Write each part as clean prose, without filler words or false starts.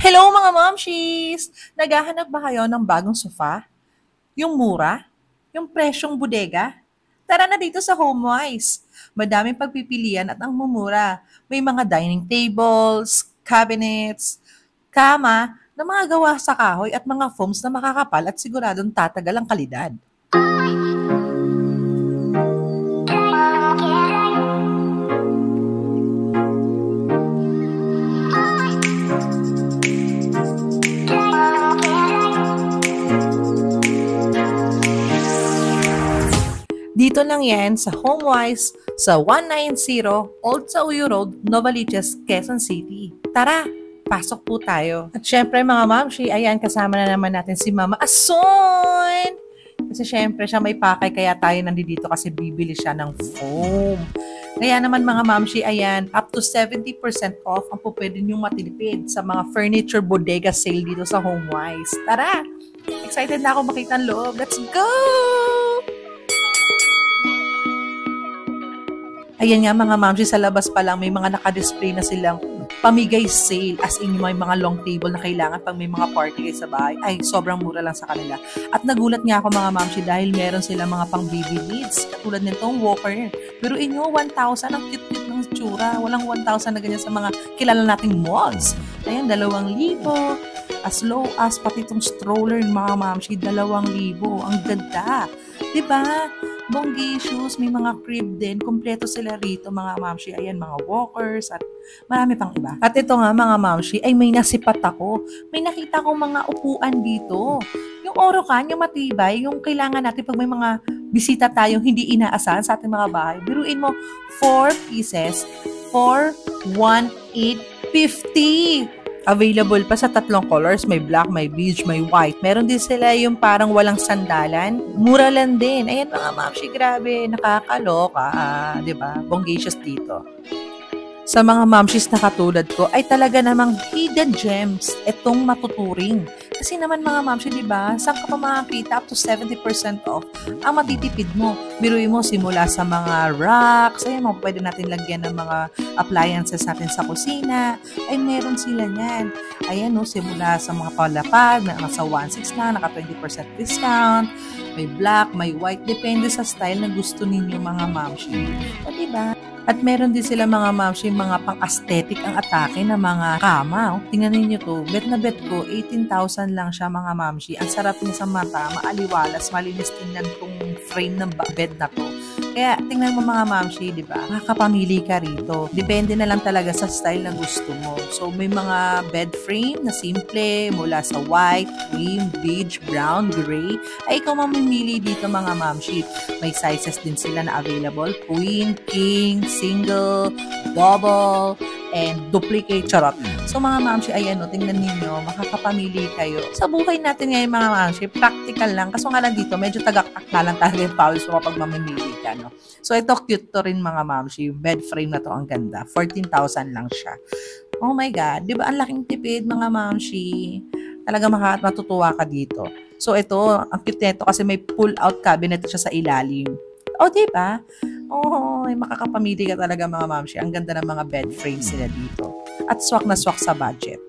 Hello mga momshies! Naghahanap ba kayo ng bagong sofa? Yung mura? Yung presyong bodega? Tara na dito sa HomeWise. Madaming pagpipilian at ang mumura. May mga dining tables, cabinets, kama na mga gawa sa kahoy at mga foams na makakapal at siguradong tatagal ang kalidad. Dito lang yan sa HomeWise sa 190 Old Sauyo Road, Novaliches, Quezon City. Tara, pasok po tayo. At syempre mga mamshi, ayan kasama na naman natin si Mama Ason! Kasi syempre siya may pakay kaya tayo nandito kasi bibili siya ng foam. Kaya naman mga mamshi, ayan, up to 70% off ang pwede niyong matilipid sa mga furniture bodega sale dito sa HomeWise. Tara! Excited na ako makita ang loob. Let's go! Ayan nga mga mamshi, sa labas pa lang may mga nakadisplay na silang pamigay sale as in may mga long table na kailangan pag may mga party kayo sa bahay. Ay, sobrang mura lang sa kanila. At nagulat nga ako mga mamshi dahil meron silang mga pang baby needs. Katulad nitong walker. Pero inyo, 1,000 ang cute-cute ng tsura. Walang 1,000 na ganyan sa mga kilala nating malls. Ayan, 2,000. As low as pati itong stroller mga mamshi, 2,000. Ang ganda. Diba? Bonggisius, may mga crib din. Kompleto sila rito mga mamshi. Ayan, mga walkers at marami pang iba. At ito nga mga mamshi, ay may nasipat ako. May nakita kong mga upuan dito. Yung Orocan, yung matibay, yung kailangan natin pag may mga bisita tayong hindi inaasahan sa ating mga bahay. Biruin mo, 4 pieces for 1,850. Available pa sa 3 colors. May black, may beige, may white. Meron din sila yung parang walang sandalan. Mura lang din. Ayan mga mamshi, grabe. Nakakaloka. Diba? Bongacious dito. Sa mga mamshis na katulad ko, ay talaga namang hidden gems itong matuturing. Kasi naman mga mamshi, diba? Saan ka pa makakita up to 70% off ang matitipid mo? Biruin mo simula sa mga racks, ayan mo, pwede natin lagyan ng mga appliances natin sa kusina. Ay, meron sila niyan. Ayan, no, simula sa mga palapag, nasa 1,600 na, naka 20% discount. May black, may white, depende sa style na gusto ninyo mga mamshi. O, diba? At meron din sila mga mamshi, mga pang-aesthetic ang atake na mga kama. Tingnan niyo to, bet na bet ko, 18,000 lang siya mga mamshi. Ang sarap niya sa mata, maaliwalas, malinis tingnan tong frame ng bed na to. Kaya tingnan mo mga mamshi, di ba? Makakapamili ka rito. Depende na lang talaga sa style na gusto mo. So may mga bed frame na simple, mula sa white, cream, beige, brown, gray. Ay ikaw mamimili dito mga mamshi. May sizes din sila na available. Queen, king, single, double, and duplicate, charot. So mga mamshi, ayan o, tingnan ninyo, makakapamili kayo. Sa buhay natin ngayon mga mamshi, practical lang. Kaso nga lang dito, medyo tagak-tak na lang talaga yung pawis mo kapag mamimili ka, no? So ito, cute to rin mga mamshi. Yung bed frame na to, ang ganda. 14,000 lang siya. Oh my God, di ba ang laking tipid mga mamshi? Talaga matutuwa ka dito. So ito, ang cute nito kasi may pull-out cabinet siya sa ilalim. O, di ba? Oh, makakapamili ka talaga mga mamshi. Ang ganda ng mga bed frames sila dito. At swak na swak sa budget.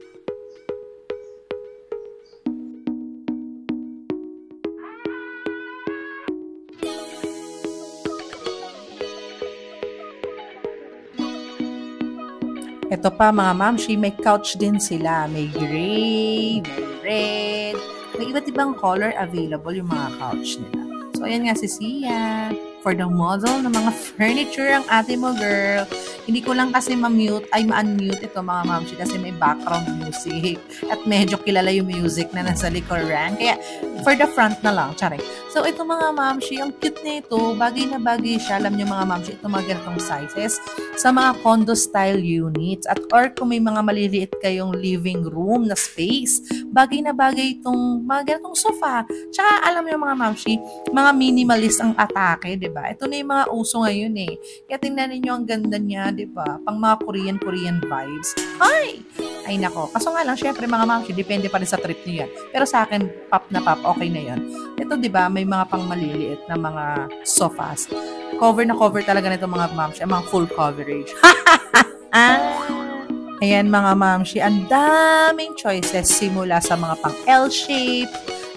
Ito pa mga mamshi, may couch din sila. May gray, may red. May iba't ibang color available yung mga couch nila. So, ayan nga si Sia. For the model ng mga furniture ang ate mo, girl. Hindi ko lang kasi ma-unmute ito mga mamshi kasi may background music. At medyo kilala yung music na nasa likuran. Kaya, for the front na lang. Tsare. So, ito mga mamshi, ang cute nito. Bagay na bagay siya. Alam niyo mga mamshi, ito mga ganitong sizes sa mga condo-style units. At or kung may mga maliliit kayong living room na space, bagay na bagay itong mga ganitong sofa. Tsaka, alam niyo mga mamshi, mga minimalist ang atake, diba? Ito na yung mga uso ngayon eh. Kaya tingnan ninyo ang ganda niya, diba? Pang mga Korean vibes. Ay! Ay nako. Kaso nga lang, syempre mga mamshi, depende pa rin sa trip niyo yan. Pero sa akin, pop na pop, okay na yan. Ito, diba, may mga pang maliliit na mga sofas. Cover na cover talaga nito mga mamshi, mga full coverage. Ayan mga mamshi, ang daming choices simula sa mga pang L-shape,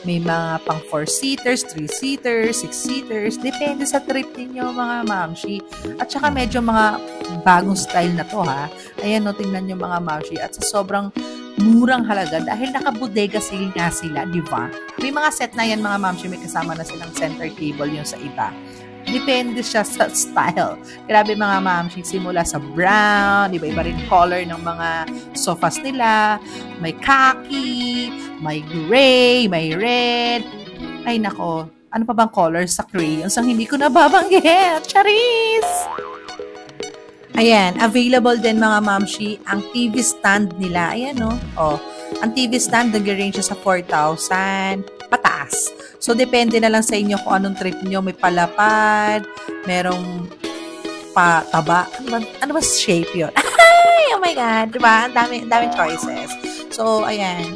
may mga pang 4-seaters, 3-seaters, 6-seaters, depende sa trip ninyo mga mamshi. At saka medyo mga bagong style na to ha. Ayan no, tingnan nyo mga mamshi. At sa sobrang murang halaga dahil naka-bodega sale nga sila, di ba? May mga set na yan mga mamshi, may kasama na silang center table yung sa iba. Depende siya sa style. Grabe mga mamshi, simula sa brown, iba-iba rin color ng mga sofas nila. May khaki, may gray, may red. Ay nako, ano pa bang colors sa crayons ang hindi ko nababanggit? Charis! Ayan, available din mga mamshi ang TV stand nila. Ayan no. Oh, ang TV stand nag-range sa 4,000 pataas. So, depende na lang sa inyo kung anong trip nyo. May palapad, merong pataba. Ano ba shape yun? Ay, oh my God. Diba? Ang daming choices. So, ayan.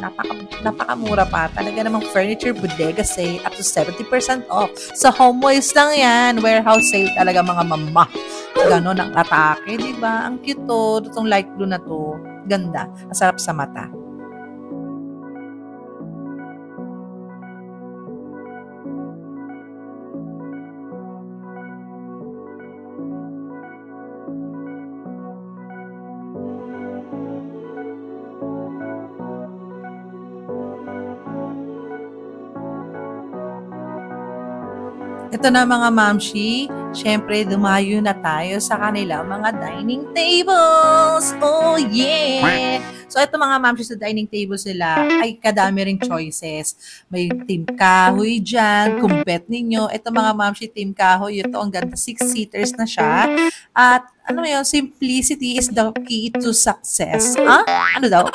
Napakamura pa. Talaga namang furniture bodega sale up to 70% off. Sa Homeways lang yan. Warehouse sale talaga mga mama. Ganon ang atake. Diba? Ang cute to. Itong light blue na to. Ganda. Ang sarap sa mata. Ito na mga mamshi, syempre dumayo na tayo sa kanila mga dining tables. Oh yeah! So ito mga mamshi sa dining tables nila ay kadami ring choices. May team kahoy dyan, kung bet ninyo. Ito mga mamshi, team kahoy, ito ang ganda, 6-seaters na siya. At ano yun, simplicity is the key to success. Ano daw?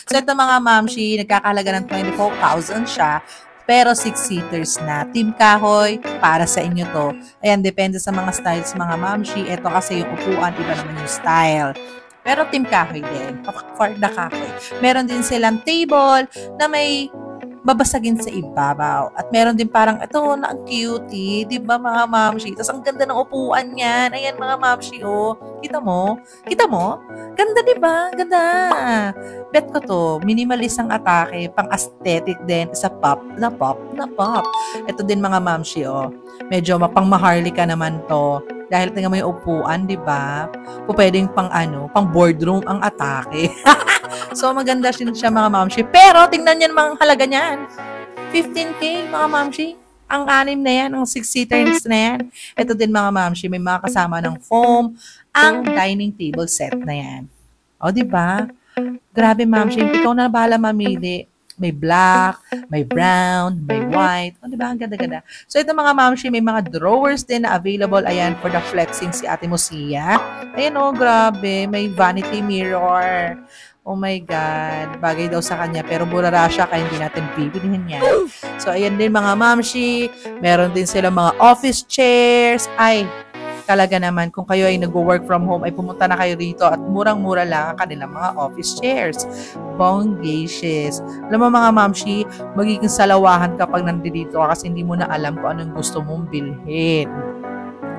So ito mga mamshi, nagkakalaga ng 24,000 siya. Pero 6-seaters na. Team kahoy, para sa inyo to. Ayan, depende sa mga styles mga mamshi. Ito kasi yung upuan, iba naman yung style. Pero team kahoy din. For the kahoy. Meron din silang table na may babasagin sa ibabaw. At meron din parang, ito na ang cutie. Diba mga mamshi? Tapos ang ganda ng upuan niyan. Ayan mga mamshi, oh. Kita mo? Kita mo? Ganda diba? Ganda. Bet ko to, minimalist ang atake, pang aesthetic din, sa pop. Ito din mga mamshi, oh. Medyo mapang maharlika naman to. Dahil tingnan mo yung upuan, di ba? Pwedeng pang boardroom ang atake. So, maganda siya mga mamshi. Pero, tingnan niyo mga halaga niyan. 15K mga mamshi. Ang 6 na yan, ang 6-seaters na yan. Ito din mga mamshi, may mga kasama ng foam, ang dining table set na yan. O, di ba? Grabe, mamshi. Ikaw na bahala mamili. May black, may brown, may white. O, diba? Ang ganda-ganda. So, ito mga mamshi, may mga drawers din na available. Ayan, for the flexing si Ate Musia. Ayan, oh, grabe. May vanity mirror. Oh my God. Bagay daw sa kanya. Pero burara siya, kaya hindi natin bibilihin yan. So, ayan din mga mamshi. Meron din sila mga office chairs. Ay, talaga naman, kung kayo ay nag-work from home, ay pumunta na kayo rito at murang-mura lang ang kanilang mga office chairs. Bongacious. Alam mo mga mamshi, magiging salawahan kapag nandito ka kasi hindi mo na alam kung anong gusto mong bilhin.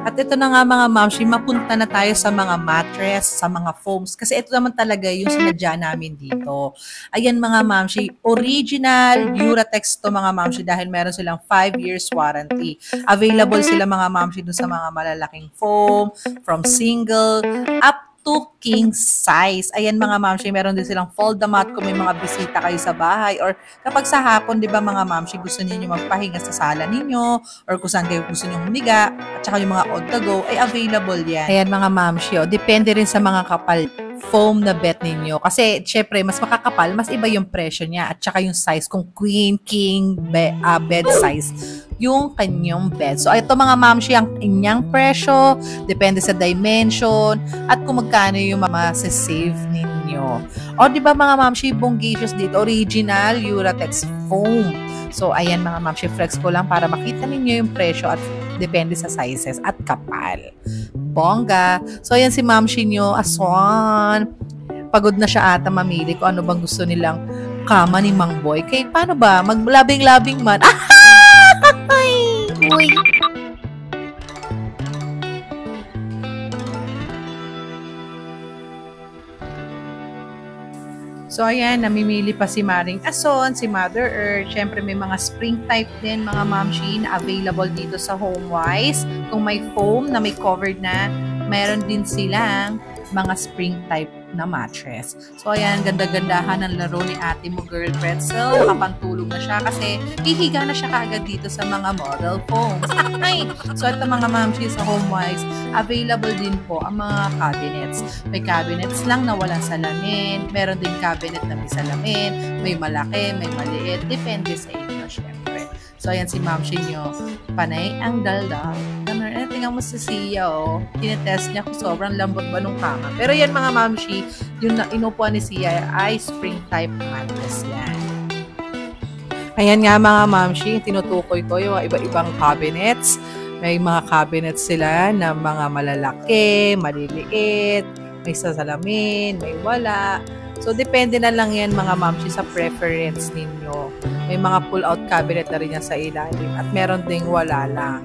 At ito na nga mga mamshi, mapunta na tayo sa mga mattress, sa mga foams. Kasi ito naman talaga yung sinadya namin dito. Ayan mga mamshi, original Uratex to mga mamshi dahil meron silang 5 years warranty. Available sila mga mamshi dun sa mga malalaking foam, from single up to king size. Ayan mga mamshi, meron din silang fold-a-mat kung may mga bisita kayo sa bahay or kapag sa hapon, di ba mga mamshi, gusto niyo magpahinga sa sala ninyo or kung saan kayo gusto niyo humiga at saka yung mga on-the-go ay available yan. Ayan mga mamshi, depende rin sa mga kapal foam na bed ninyo. Kasi, syempre, mas makakapal, mas iba yung presyo niya at saka yung size, kung queen, king, bed size, yung kanyang bed. So, ito mga mamshi, ang inyang presyo, depende sa dimension, at kung magkano yung masasave ninyo. O, di ba mga mamshi, bongacious dito, original Uratex foam. So, ayan mga mamshi, flex ko lang para makita ninyo yung presyo at depende sa sizes at kapal. Bongga. So, ayan si mamshi nyo, aswan. Pagod na siya ata mamili kung ano bang gusto nilang kama ni Mang Boy. Kaya paano ba? Maglabing-labing man. Ay! Uy! So, ayan, namimili pa si Maring Ason, si Mother Earth. Syempre, may mga spring type din, mga mamshi, na available dito sa HomeWise. Kung may foam na may covered na, mayroon din silang mga spring type na mattress. So, ayan, ganda-gandahan ang laro ni ate mo, Girl Pretzel. Nakapantulog na siya kasi hihiga na siya kaagad dito sa mga model foams. Ay! So, ito mga mamshi sa HomeWise, available din po ang mga cabinets. May cabinets lang na walang salamin. Meron din cabinet na may salamin. May malaki, may maliit. Depende sa inyo, syempre. So, ayan si mamshi nyo. Panay ang daldal. Tingnan mo si Sia, oh. Tinetest niya kung sobrang lambot ba nung kama. Pero yan mga mamshi, yung inupuan ni Sia ay spring type mattress yan. Ayan nga mga mamshi, tinutukoy ko yung iba-ibang cabinets. May mga cabinets sila na mga malalaki, maliliit, may sasalamin, may wala. So, depende na lang yan mga mamshi sa preference ninyo. May mga pull-out cabinet na rin yan sa ilalim at meron ding wala lang.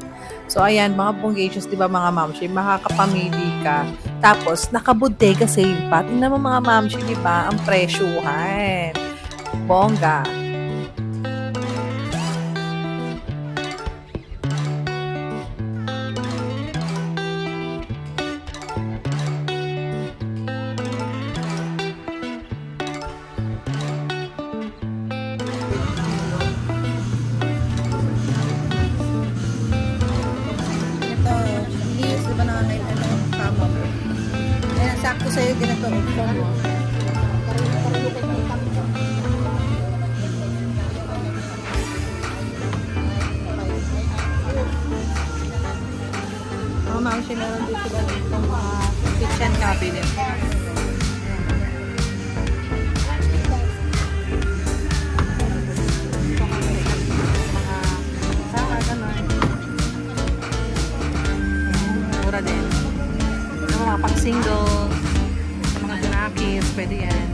So, ayan, mga bonggacious, di ba mga mamshi, makakapamili ka. Tapos, nakabodega sale pa. Tingnan mo mga mamshi, di ba? Ang presyuhan. Bongga. Sakto sa'yo ganito. Mga mamshi, meron din sila itong kitchen cabinet. Mura din. Mga pang-single, mga junakis, pwede yan.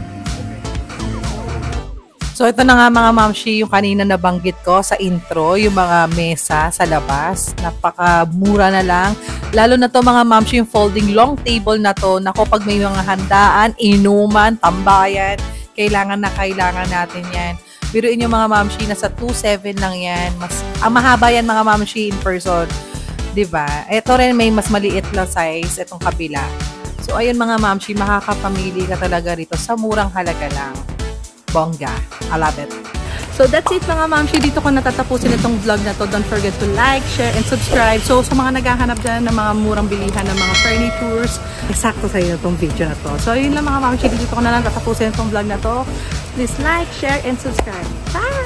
So, ito na nga mga mamshi, yung kanina nabanggit ko sa intro, yung mga mesa sa labas. Napakamura na lang. Lalo na to mga mamshi, yung folding long table na to. Nako, pag may mga handaan, inuman, tambayan, kailangan natin yan. Biruin yung mga mamshi, nasa 2.7 lang yan. Mahaba yan mga mamshi in person. Diba? Ito rin may mas maliit na size, itong kabila. So, ayun mga mamshi, makakapamili ka talaga rito sa murang halaga lang. Bongga. I love it. So, that's it mga mamshi. Dito ko natatapusin itong vlog na to. Don't forget to like, share, and subscribe. So, sa mga naghahanap dyan ng mga murang bilihan ng mga furnitures, eksakto sa inyo itong video na to. So, yun lang mga mamshi. Dito ko na lang tatapusin itong vlog na to. Please like, share, and subscribe. Bye!